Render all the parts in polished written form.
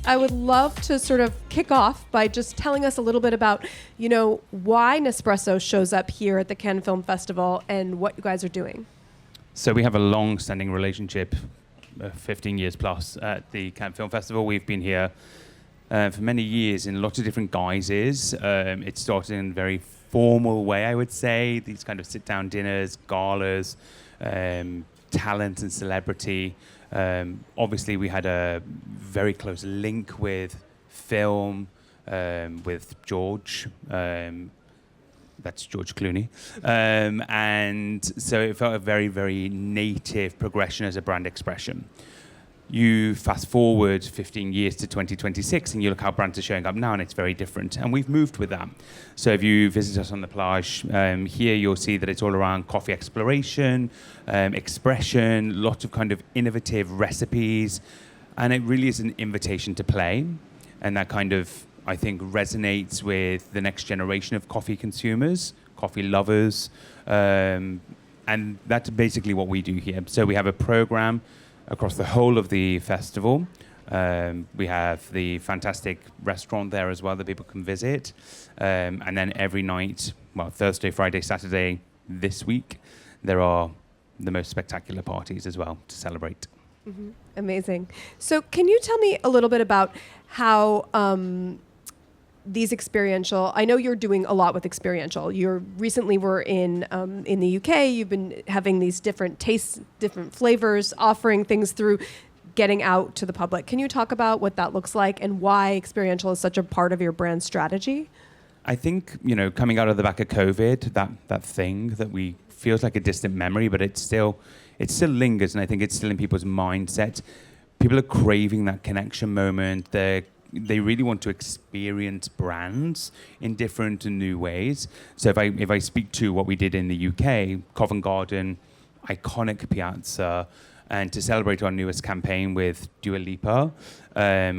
I would love to sort of kick off by just telling us a little bit about, why Nespresso shows up here at the Cannes Film Festival and what you guys are doing. So we have a long-standing relationship, 15 years plus, at the Cannes Film Festival. We've been here for many years in lots of different guises. It started in a very formal way, I would say, these kind of sit-down dinners, galas, talent and celebrity. Obviously, we had a very close link with film, with George. That's George Clooney. And so it felt a very, very native progression as a brand expression. You fast forward 15 years to 2026 and you look how brands are showing up now, and it's very different. And we've moved with that. So if you visit us on the plage, here you'll see that it's all around coffee exploration, expression, lots of kind of innovative recipes. And it really is an invitation to play. And that kind of, I think, resonates with the next generation of coffee consumers, coffee lovers. And that's basically what we do here. So we have a program across the whole of the festival. We have the fantastic restaurant there as well that people can visit. And then every night, Thursday, Friday, Saturday, this week, there are the most spectacular parties as well to celebrate. Mm-hmm. Amazing. So can you tell me a little bit about how these experiential, I know you're doing a lot with experiential. You recently were in the UK. You've been having these different tastes, different flavors, offering things through getting out to the public. Can you talk about what that looks like and why experiential is such a part of your brand strategy? I think, coming out of the back of COVID, that thing that we feels like a distant memory, but it still lingers, and I think it's still in people's mindset. People are craving that connection moment. They really want to experience brands in different and new ways. So if I speak to what we did in the UK, Covent Garden, iconic piazza, and to celebrate our newest campaign with Dua Lipa,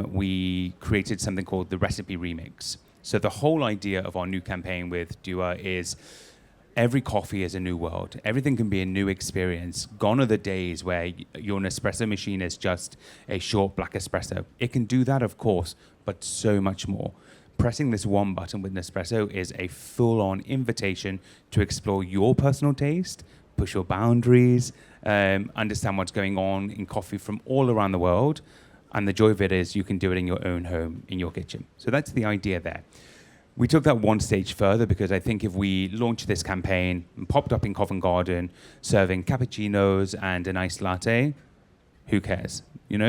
we created something called the Recipe Remix. So the whole idea of our new campaign with Dua is every coffee is a new world. Everything can be a new experience. Gone are the days where your Nespresso machine is just a short black espresso. It can do that, of course, but so much more. Pressing this one button with Nespresso is a full-on invitation to explore your personal taste, push your boundaries, understand what's going on in coffee from all around the world. And the joy of it is you can do it in your own home, in your kitchen. So that's the idea there. We took that one stage further because I think if we launched this campaign and popped up in Covent Garden serving cappuccinos and an iced latte, who cares?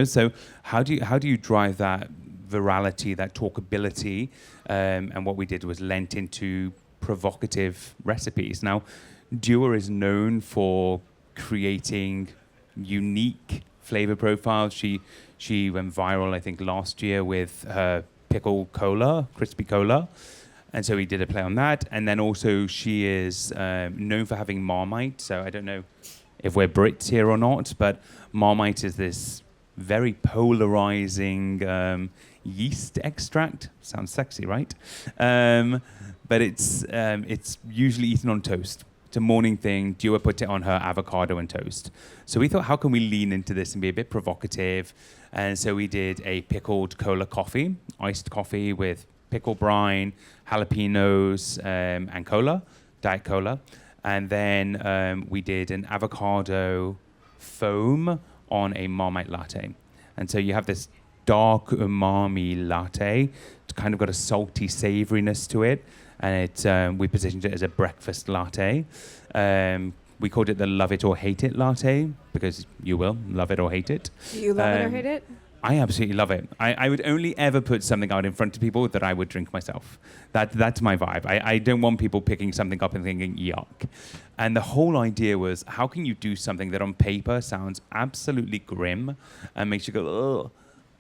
So how do you drive that virality, that talkability? And what we did was lent into provocative recipes. Now, Dua is known for creating unique flavor profiles. She went viral, I think, last year with her pickle cola, crispy cola. And so we did a play on that. And then also she is known for having Marmite. So I don't know if we're Brits here or not, but Marmite is this very polarizing yeast extract. Sounds sexy, right? But it's usually eaten on toast. It's a morning thing. Dua put it on her avocado and toast. So we thought, how can we lean into this and be a bit provocative? And so we did a pickled cola coffee, iced coffee with pickle brine, jalapenos, and cola, Diet Cola. And then we did an avocado foam on a Marmite latte. And so you have this dark umami latte. It's kind of got a salty savouriness to it. And we positioned it as a breakfast latte. We called it the Love It or Hate It latte because you will love it or hate it. Do you love it or hate it? I absolutely love it. I would only ever put something out in front of people that I would drink myself. That's my vibe. I don't want people picking something up and thinking, yuck. And the whole idea was, how can you do something that on paper sounds absolutely grim and makes you go, ugh,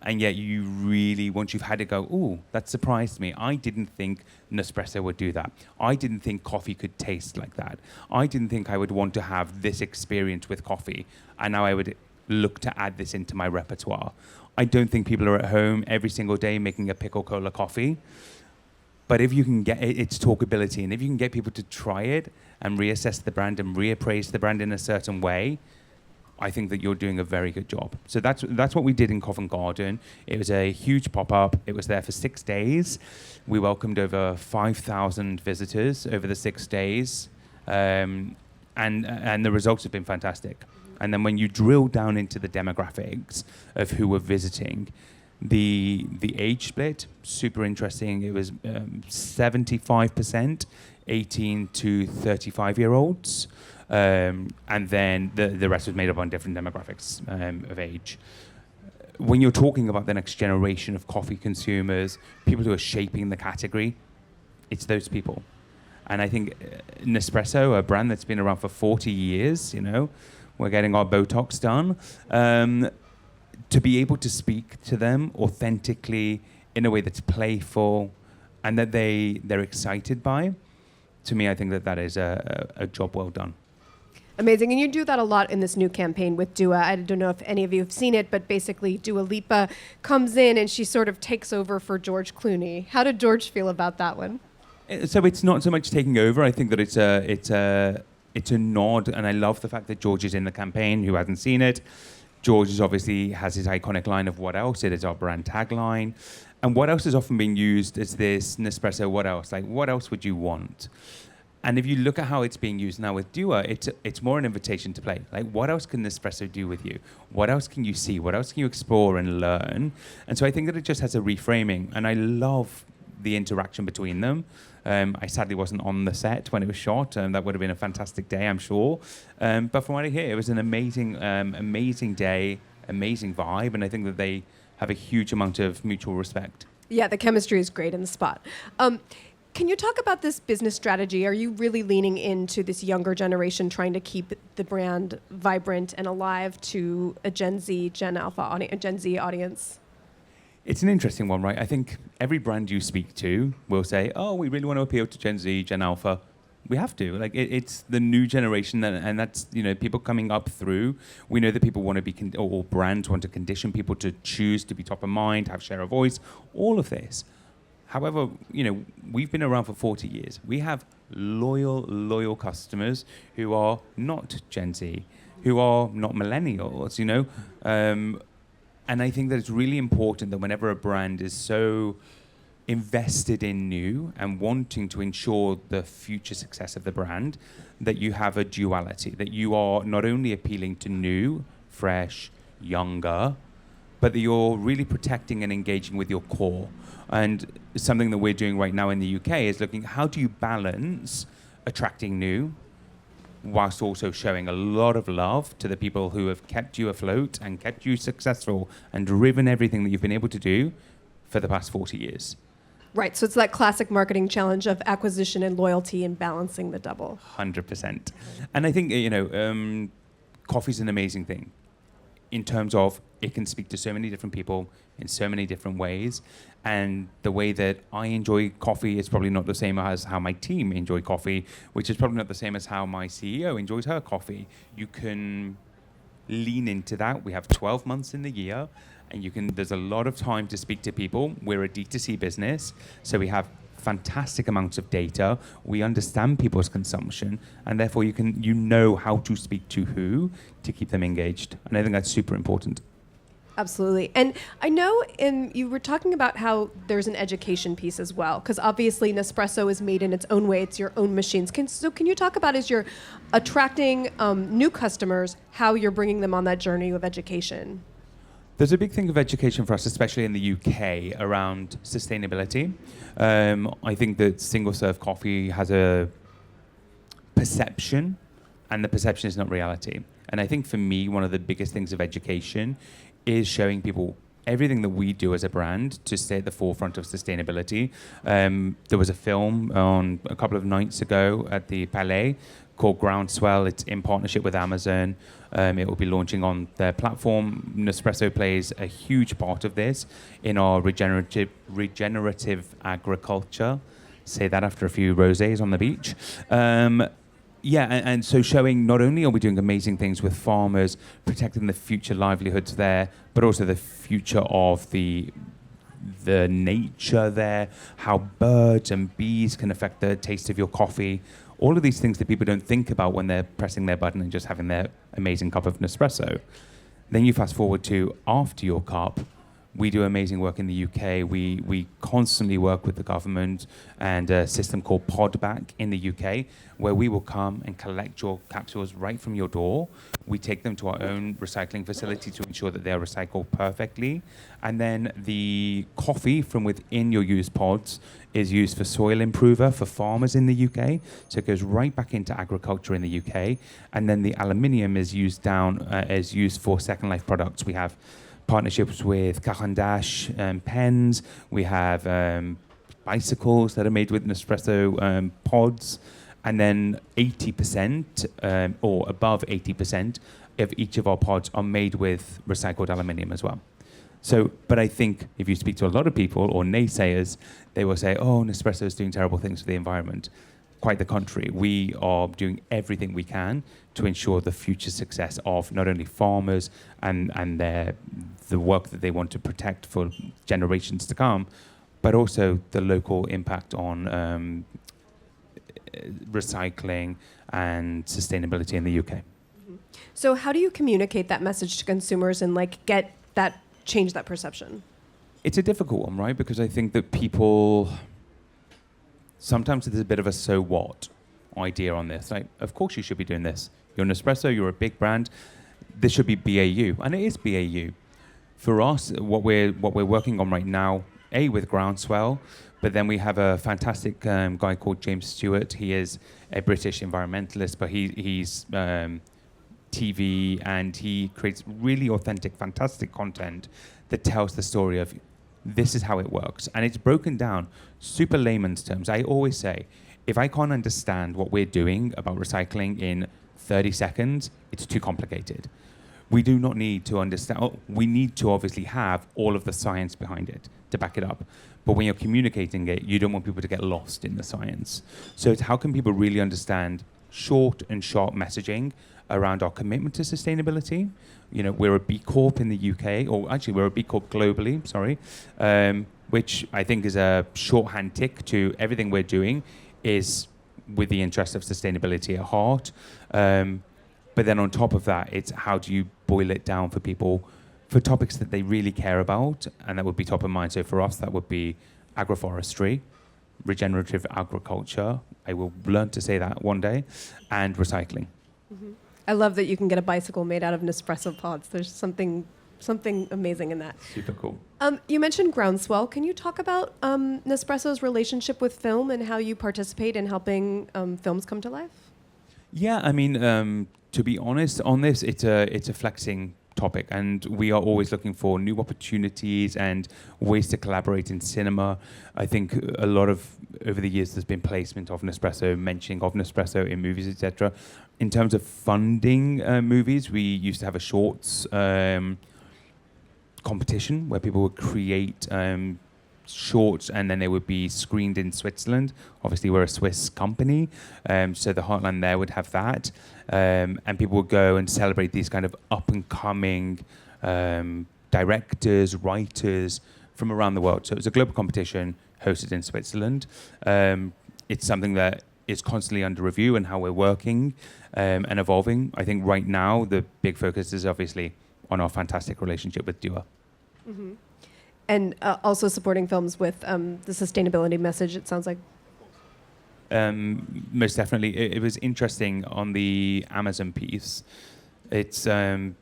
and yet you really, once you've had it, go, ooh, that surprised me. I didn't think Nespresso would do that. I didn't think coffee could taste like that. I didn't think I would want to have this experience with coffee. And now I would look to add this into my repertoire. I don't think people are at home every single day making a pickle cola coffee. But if you can get its talkability, and if you can get people to try it and reassess the brand and reappraise the brand in a certain way, I think that you're doing a very good job. So that's what we did in Covent Garden. It was a huge pop-up. It was there for 6 days. We welcomed over 5,000 visitors over the 6 days, and the results have been fantastic. And then when you drill down into the demographics of who were visiting, the age split, super interesting. It was 75% 18 to 35-year-olds. And then the rest was made up on different demographics of age. When you're talking about the next generation of coffee consumers, people who are shaping the category, it's those people. And I think Nespresso, a brand that's been around for 40 years, we're getting our Botox done, to be able to speak to them authentically in a way that's playful and that they're excited by, to me, I think that is a job well done. Amazing. And you do that a lot in this new campaign with Dua. I don't know if any of you have seen it, but basically Dua Lipa comes in and she sort of takes over for George Clooney. How did George feel about that one? So it's not so much taking over. I think that it's a nod, and I love the fact that George is in the campaign. Who hasn't seen it? George is obviously has his iconic line of "What else?" It is our brand tagline, and "What else?" is often being used as this Nespresso. What else? Like, what else would you want? And if you look at how it's being used now with Dua, it's more an invitation to play. Like, what else can Nespresso do with you? What else can you see? What else can you explore and learn? And so I think that it just has a reframing, and I love the interaction between them. I sadly wasn't on the set when it was shot. That would have been a fantastic day, I'm sure. But from what I hear, it was an amazing day, amazing vibe, and I think that they have a huge amount of mutual respect. Yeah, the chemistry is great in the spot. Can you talk about this business strategy? Are you really leaning into this younger generation, trying to keep the brand vibrant and alive to a Gen Z, Gen Z audience? It's an interesting one, right? I think every brand you speak to will say, oh, we really want to appeal to Gen Z, Gen Alpha. We have to. Like, it's the new generation, and that's, people coming up through. We know that people want to be, or brands want to condition people to choose to be top of mind, have share of voice, all of this. However, we've been around for 40 years. We have loyal customers who are not Gen Z, who are not millennials, and I think that it's really important that whenever a brand is so invested in new and wanting to ensure the future success of the brand, that you have a duality, that you are not only appealing to new, fresh, younger, but that you're really protecting and engaging with your core. And something that we're doing right now in the UK is looking, how do you balance attracting new whilst also showing a lot of love to the people who have kept you afloat and kept you successful and driven everything that you've been able to do for the past 40 years. Right, so it's that classic marketing challenge of acquisition and loyalty and balancing the double. 100%. And I think, coffee's an amazing thing in terms of it can speak to so many different people in so many different ways. And the way that I enjoy coffee is probably not the same as how my team enjoy coffee, which is probably not the same as how my CEO enjoys her coffee. You can lean into that. We have 12 months in the year, and there's a lot of time to speak to people. We're a D2C business, so we have fantastic amounts of data. We understand people's consumption, and therefore you know how to speak to who to keep them engaged. And I think that's super important. Absolutely. And I know you were talking about how there's an education piece as well, because obviously Nespresso is made in its own way. It's your own machines. Can you talk about, as you're attracting new customers, how you're bringing them on that journey of education? There's a big thing of education for us, especially in the UK, around sustainability. I think that single-serve coffee has a perception, and the perception is not reality. And I think for me, one of the biggest things of education is showing people everything that we do as a brand to stay at the forefront of sustainability. There was a film on a couple of nights ago at the Palais called Groundswell. It's in partnership with Amazon. It will be launching on their platform. Nespresso plays a huge part of this in our regenerative agriculture. Say that after a few rosés on the beach. And so showing not only are we doing amazing things with farmers, protecting the future livelihoods there, but also the future of the nature there, how birds and bees can affect the taste of your coffee. All of these things that people don't think about when they're pressing their button and just having their amazing cup of Nespresso. Then you fast forward to after your cup. We do amazing work in the UK. We constantly work with the government and a system called Podback in the UK, where we will come and collect your capsules right from your door. We take them to our own recycling facility to ensure that they are recycled perfectly. And then the coffee from within your used pods is used for soil improver for farmers in the UK. So it goes right back into agriculture in the UK. And then the aluminium is used for Second Life products. We have partnerships with Carandash pens. We have bicycles that are made with Nespresso pods. And then 80% or above 80% of each of our pods are made with recycled aluminium as well. So, but I think if you speak to a lot of people or naysayers, they will say, oh, Nespresso is doing terrible things for the environment. Quite the contrary. We are doing everything we can to ensure the future success of not only farmers and the work that they want to protect for generations to come, but also the local impact on recycling and sustainability in the UK. So how do you communicate that message to consumers and change that perception? It's a difficult one, right? Because I think that people, sometimes there's a bit of a so what idea on this. Like, of course you should be doing this. You're Nespresso, you're a big brand. This should be BAU, and it is BAU. For us, what we're working on right now, with Groundswell, but then we have a fantastic guy called James Stewart. He is a British environmentalist, but he's TV, and he creates really authentic, fantastic content that tells the story of this is how it works. And it's broken down super layman's terms. I always say, if I can't understand what we're doing about recycling in 30 seconds, it's too complicated. We do not need to understand, we need to obviously have all of the science behind it to back it up. But when you're communicating it, you don't want people to get lost in the science. So it's how can people really understand short and sharp messaging around our commitment to sustainability. You know, we're a B Corp in the UK, or actually we're a B Corp globally, which I think is a shorthand tick to everything we're doing is with the interest of sustainability at heart. But then on top of that, it's how do you boil it down for people for topics that they really care about, and that would be top of mind. So for us, that would be agroforestry, regenerative agriculture, I will learn to say that one day, and recycling. Mm-hmm. I love that you can get a bicycle made out of Nespresso pods. There's something amazing in that. Super cool. You mentioned Groundswell. Can you talk about Nespresso's relationship with film and how you participate in helping films come to life? Yeah, I mean, to be honest on this, it's a flexing topic, and we are always looking for new opportunities and ways to collaborate in cinema. I think a lot of, over the years, there's been placement of Nespresso, mentioning of Nespresso in movies, etc. In terms of funding movies, we used to have a shorts competition where people would create shorts and then they would be screened in Switzerland. Obviously, we're a Swiss company, so the Heartland there would have that. And people would go and celebrate these kind of up-and-coming directors, writers from around the world. So it was a global competition hosted in Switzerland. It's something that is constantly under review and how we're working and evolving. I think right now the big focus is obviously on our fantastic relationship with Dua. Mm-hmm. And also supporting films with the sustainability message, it sounds like. Most definitely. It was interesting on the Amazon piece. It's the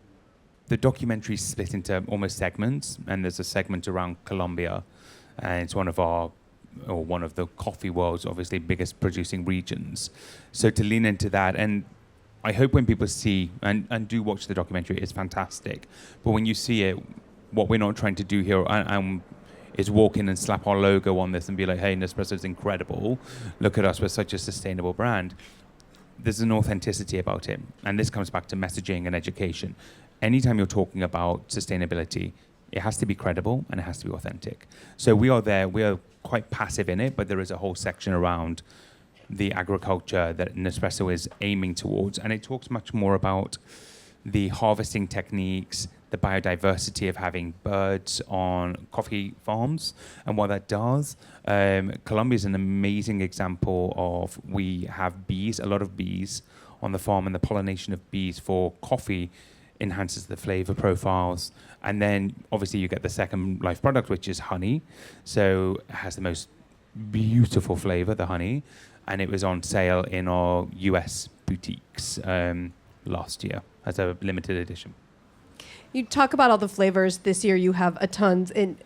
documentary split into almost segments, and there's a segment around Colombia, and it's one of the coffee world's obviously biggest producing regions. So to lean into that, and I hope when people see and do watch the documentary, it's fantastic. But when you see it, what we're not trying to do here is walk in and slap our logo on this and be like, hey, Nespresso is incredible. Look at us, we're such a sustainable brand. There's an authenticity about it. And this comes back to messaging and education. Anytime you're talking about sustainability, it has to be credible and it has to be authentic. So we are quite passive in it, but there is a whole section around the agriculture that Nespresso is aiming towards. And it talks much more about the harvesting techniques, the biodiversity of having birds on coffee farms and what that does. Colombia is an amazing example of, we have bees, a lot of bees on the farm, and the pollination of bees for coffee enhances the flavor profiles. And then obviously you get the second life product, which is honey. So it has the most beautiful flavor, the honey. And it was on sale in our US boutiques last year as a limited edition. You talk about all the flavors this year. You have a tons in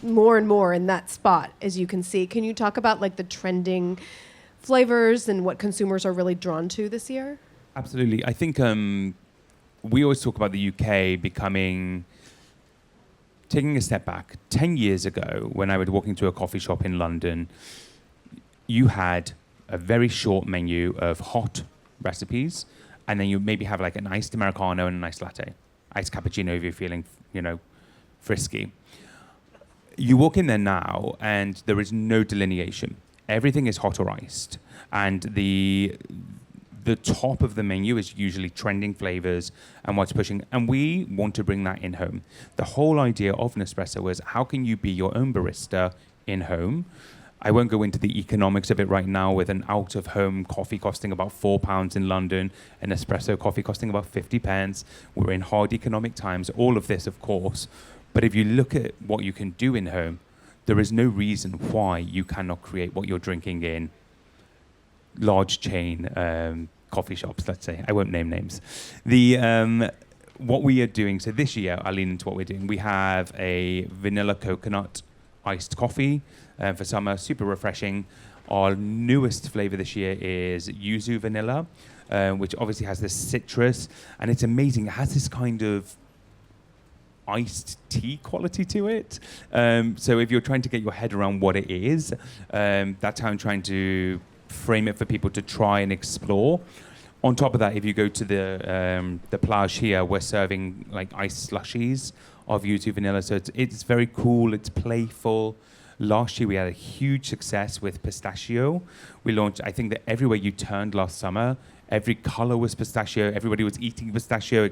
more and more in that spot, as you can see. Can you talk about like the trending flavors and what consumers are really drawn to this year? Absolutely. I think we always talk about the UK taking a step back. 10 years ago, when I was walking to a coffee shop in London, you had a very short menu of hot recipes, and then you maybe have like an iced Americano and a nice latte. Iced cappuccino if you're feeling, frisky. You walk in there now, and there is no delineation. Everything is hot or iced, and the top of the menu is usually trending flavors and what's pushing. And we want to bring that in home. The whole idea of Nespresso was, how can you be your own barista in home? I won't go into the economics of it right now, with an out-of-home coffee costing about £4 in London, an espresso coffee costing about 50 pence. We're in hard economic times, all of this, of course. But if you look at what you can do in home, there is no reason why you cannot create what you're drinking in large chain coffee shops, let's say. I won't name names. What we are doing, so this year, I'll lean into what we're doing. We have a vanilla coconut iced coffee for summer, super refreshing. Our newest flavor this year is yuzu vanilla, which obviously has this citrus, and it's amazing. It has this kind of iced tea quality to it. So if you're trying to get your head around what it is, that's how I'm trying to frame it for people to try and explore. On top of that, if you go to the plage here, we're serving like iced slushies of yuzu vanilla. So it's very cool, it's playful. Last year we had a huge success with pistachio. We launched, I think that everywhere you turned last summer, every color was pistachio, everybody was eating pistachio.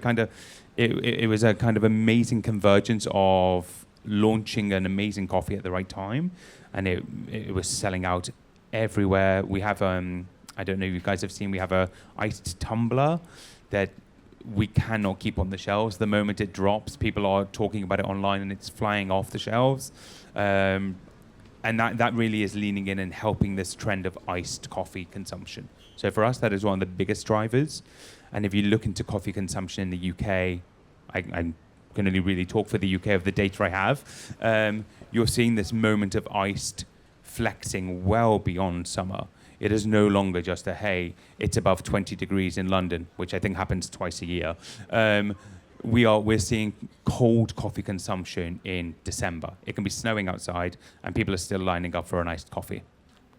It was a kind of amazing convergence of launching an amazing coffee at the right time, and it was selling out everywhere. We have, I don't know if you guys have seen, we have a iced tumbler that we cannot keep on the shelves. The moment it drops, people are talking about it online and it's flying off the shelves. And that really is leaning in and helping this trend of iced coffee consumption. So for us, that is one of the biggest drivers. And if you look into coffee consumption in the UK, I'm going to really talk for the UK of the data I have, you're seeing this moment of iced flexing well beyond summer. It is no longer just hey, it's above 20 degrees in London, which I think happens twice a year. We're seeing cold coffee consumption in December. It can be snowing outside, and people are still lining up for an iced coffee.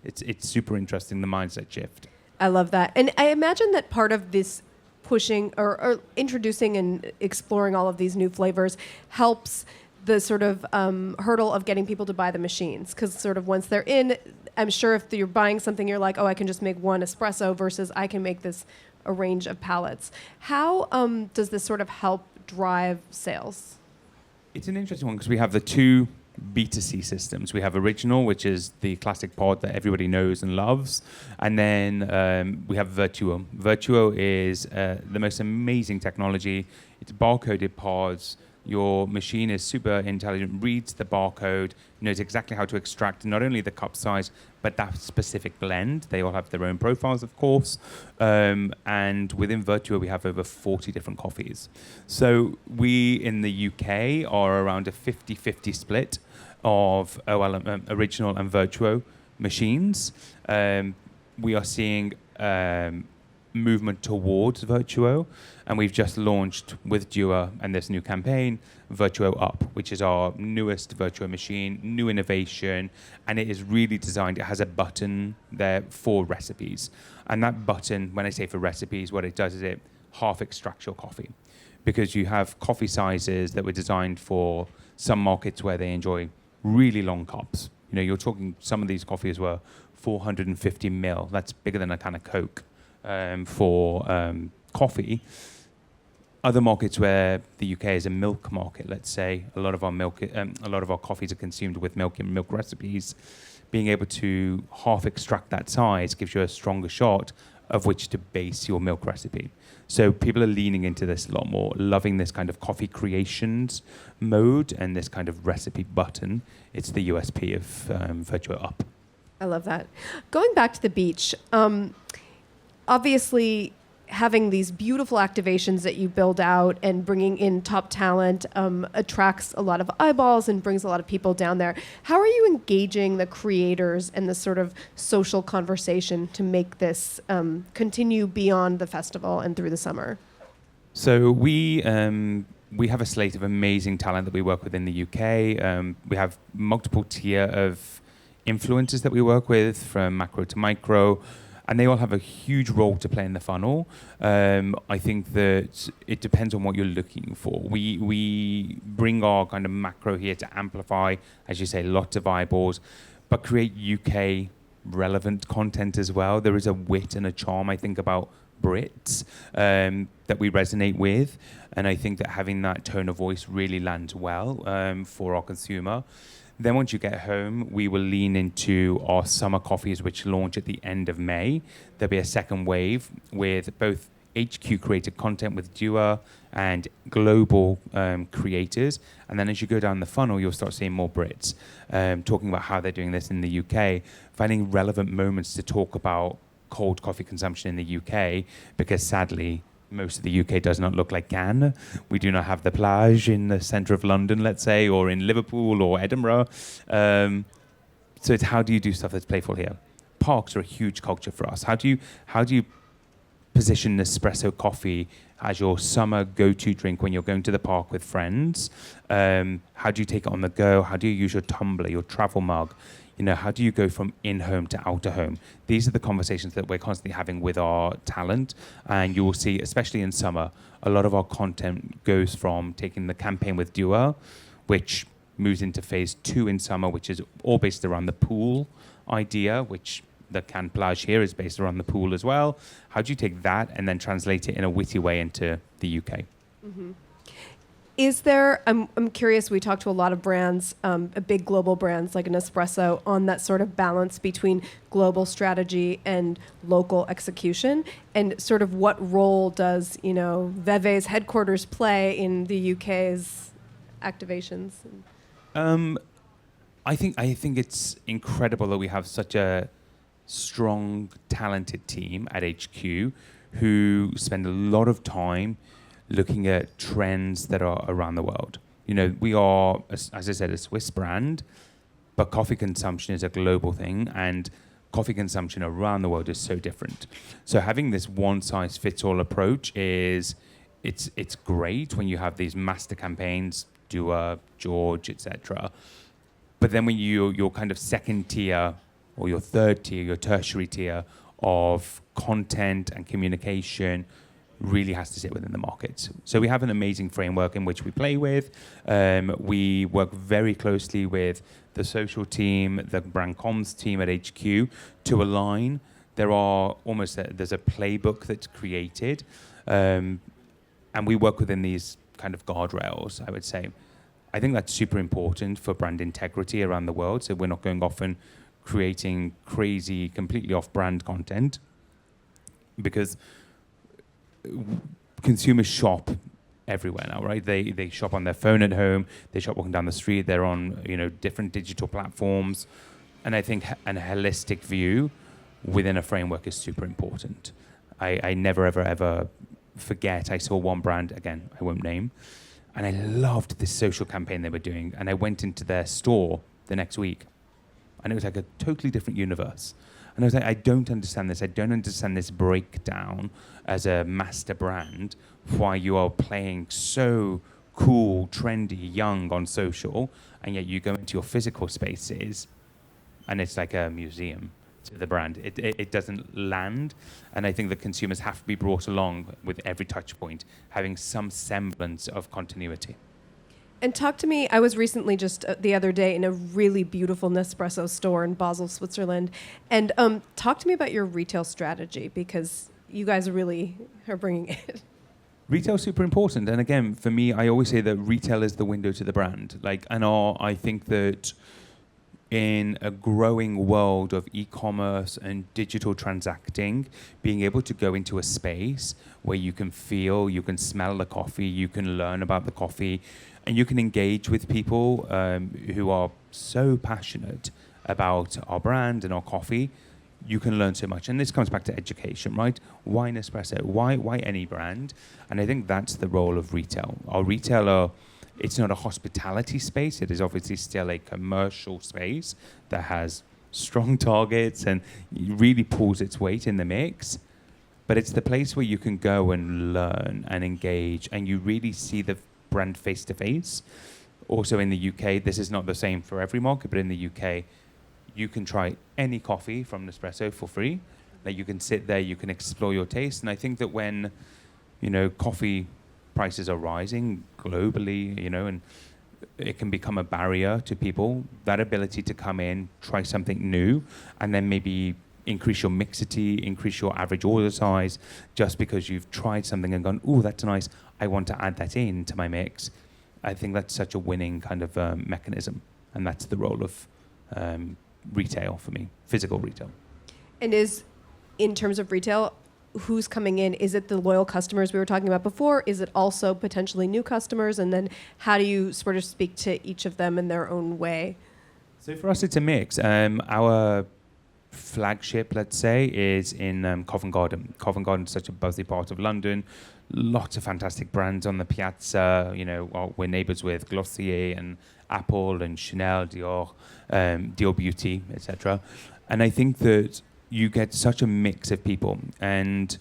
It's super interesting, the mindset shift. I love that. And I imagine that part of this pushing or introducing and exploring all of these new flavors helps the sort of hurdle of getting people to buy the machines. Because sort of once they're in, I'm sure if you're buying something, you're like, oh, I can just make one espresso versus I can make a range of palettes. How does this sort of help drive sales? It's an interesting one because we have the two B2C systems. We have Original, which is the classic pod that everybody knows and loves. And then we have Vertuo. Vertuo is the most amazing technology. It's barcoded pods. Your machine is super intelligent, reads the barcode, knows exactly how to extract not only the cup size, but that specific blend. They all have their own profiles, of course. And within Vertuo, we have over 40 different coffees. So we, in the UK, are around a 50-50 split of Original and Vertuo machines. We are seeing movement towards Vertuo, and we've just launched with Dua and this new campaign, Vertuo Up, which is our newest Vertuo machine, new innovation, and it is really designed, it has a button there for recipes. And that button, when I say for recipes, what it does is it half extracts your coffee, because you have coffee sizes that were designed for some markets where they enjoy really long cups. You know, you're talking, some of these coffees were 450 mil. That's bigger than a can of Coke. For coffee. other markets where the UK is a milk market, let's say, a lot of our coffees are consumed with milk in milk recipes. Being able to half extract that size gives you a stronger shot of which to base your milk recipe. So people are leaning into this a lot more, loving this kind of coffee creations mode and this kind of recipe button. It's the USP of Virtuo Up. I love that. Going back to the beach, obviously having these beautiful activations that you build out and bringing in top talent attracts a lot of eyeballs and brings a lot of people down there. How are you engaging the creators and the sort of social conversation to make this continue beyond the festival and through the summer? So we have a slate of amazing talent that we work with in the UK. We have multiple tier of influencers that we work with, from macro to micro, and they all have a huge role to play in the funnel. I think that it depends on what you're looking for. We bring our kind of macro here to amplify, as you say, lots of eyeballs, but create UK relevant content as well. There is a wit and a charm, I think, about Brits that we resonate with, and I think that having that tone of voice really lands well for our consumer. Then once you get home, we will lean into our summer coffees, which launch at the end of May. There'll be a second wave with both HQ created content with Duo and global creators. And then as you go down the funnel, you'll start seeing more Brits talking about how they're doing this in the UK, finding relevant moments to talk about cold coffee consumption in the UK, because sadly, most of the UK does not look like Cannes. We do not have the plage in the centre of London, let's say, or in Liverpool or Edinburgh. So it's how do you do stuff that's playful here? Parks are a huge culture for us. How do you position Nespresso coffee as your summer go-to drink when you're going to the park with friends? How do you take it on the go? How do you use your tumbler, your travel mug? How do you go from in-home to out-of-home? These are the conversations that we're constantly having with our talent. And you will see, especially in summer, a lot of our content goes from taking the campaign with Duo, which moves into phase 2 in summer, which is all based around the pool idea, which the Cannes plage here is based around the pool as well. How do you take that and then translate it in a witty way into the UK? Mm-hmm. Is there, I'm curious, we talked to a lot of brands, big global brands like Nespresso, on that sort of balance between global strategy and local execution, and sort of what role does, Veve's headquarters play in the UK's activations? I think it's incredible that we have such a strong, talented team at HQ who spend a lot of time looking at trends that are around the world. We are, as I said, a Swiss brand, but coffee consumption is a global thing, and coffee consumption around the world is so different. So having this one-size-fits-all approach it's great when you have these master campaigns, Dua, George, etc. But then when your kind of second tier or your third tier, your tertiary tier of content and communication really has to sit within the markets. So we have an amazing framework in which we play with. We work very closely with the social team, the brand comms team at HQ to align. There's a playbook that's created, and we work within these kind of guardrails, I would say. I think that's super important for brand integrity around the world, so we're not going off and creating crazy, completely off-brand content, because consumers shop everywhere now, right? They shop on their phone at home, they shop walking down the street, they're on different digital platforms, and I think a holistic view within a framework is super important. I never ever forget, I saw one brand, again I won't name, and I loved this social campaign they were doing, and I went into their store the next week and it was like a totally different universe. And I was like, I don't understand this. I don't understand this breakdown as a master brand, why you are playing so cool, trendy, young on social, and yet you go into your physical spaces and it's like a museum to the brand. It doesn't land. And I think the consumers have to be brought along with every touch point, having some semblance of continuity. And talk to me, I was recently just the other day in a really beautiful Nespresso store in Basel, Switzerland. And talk to me about your retail strategy, because you guys really are bringing it. Retail's super important, and again, for me, I always say that retail is the window to the brand. I think that in a growing world of e-commerce and digital transacting, being able to go into a space where you can feel, you can smell the coffee, you can learn about the coffee, and you can engage with people who are so passionate about our brand and our coffee, you can learn so much. And this comes back to education, right? Why Nespresso? Why any brand? And I think that's the role of retail. Our retailer, it's not a hospitality space. It is obviously still a commercial space that has strong targets and really pulls its weight in the mix. But it's the place where you can go and learn and engage, and you really see the brand face to face. Also in the UK, this is not the same for every market, but in the UK, you can try any coffee from Nespresso for free. Like, you can sit there, you can explore your taste. And I think that when, coffee prices are rising globally, and it can become a barrier to people, that ability to come in, try something new, and then maybe increase your mixity, increase your average order size, just because you've tried something and gone, "Oh, that's nice, I want to add that in to my mix." I think that's such a winning kind of mechanism. And that's the role of retail for me, physical retail. And in terms of retail, who's coming in? Is it the loyal customers we were talking about before? Is it also potentially new customers? And then how do you sort of speak to each of them in their own way? So for us, it's a mix. Our flagship, let's say, is in Covent Garden. Covent Garden is such a buzzy part of London. Lots of fantastic brands on the piazza. We're neighbours with Glossier and Apple and Chanel, Dior, Dior Beauty, etc. And I think that you get such a mix of people, and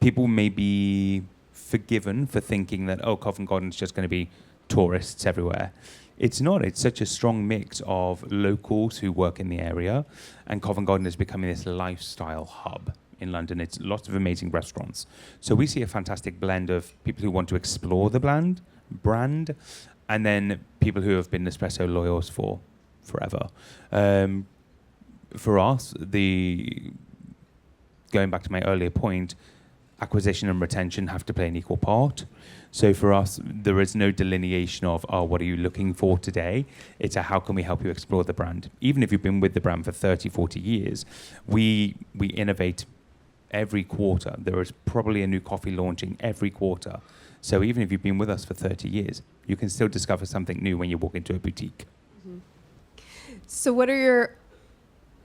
people may be forgiven for thinking that, Covent Garden is just going to be tourists everywhere. It's not. It's such a strong mix of locals who work in the area, and Covent Garden is becoming this lifestyle hub in London. It's lots of amazing restaurants. So we see a fantastic blend of people who want to explore the brand, and then people who have been Nespresso loyals for forever. For us, going back to my earlier point, acquisition and retention have to play an equal part. So for us, there is no delineation of, what are you looking for today? It's how can we help you explore the brand? Even if you've been with the brand for 30, 40 years, we innovate every quarter. There is probably a new coffee launching every quarter. So even if you've been with us for 30 years, you can still discover something new when you walk into a boutique. Mm-hmm. So what are your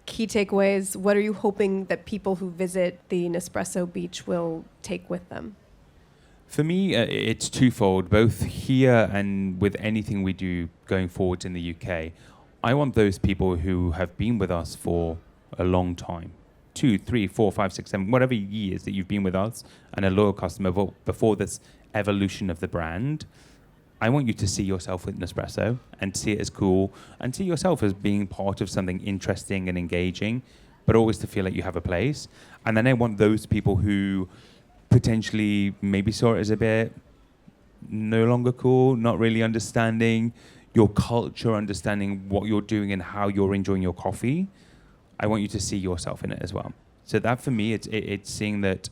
key takeaways? What are you hoping that people who visit the Nespresso Beach will take with them? For me, it's twofold, both here and with anything we do going forward in the UK. I want those people who have been with us for a long time, 2, 3, 4, 5, 6, 7, whatever years that you've been with us and a loyal customer before this evolution of the brand. I want you to see yourself with Nespresso and see it as cool and see yourself as being part of something interesting and engaging, but always to feel like you have a place. And then I want those people who potentially maybe saw it as a bit no longer cool, not really understanding your culture, understanding what you're doing and how you're enjoying your coffee. I want you to see yourself in it as well. So that for me, it's seeing that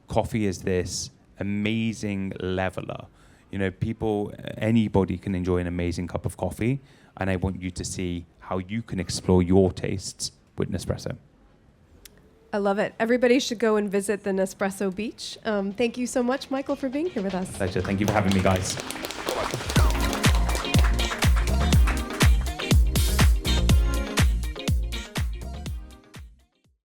coffee is this amazing leveler. Anybody can enjoy an amazing cup of coffee, and I want you to see how you can explore your tastes with Nespresso. I love it. Everybody should go and visit the Nespresso Beach. Thank you so much, Michael, for being here with us. Pleasure. Thank you for having me, guys.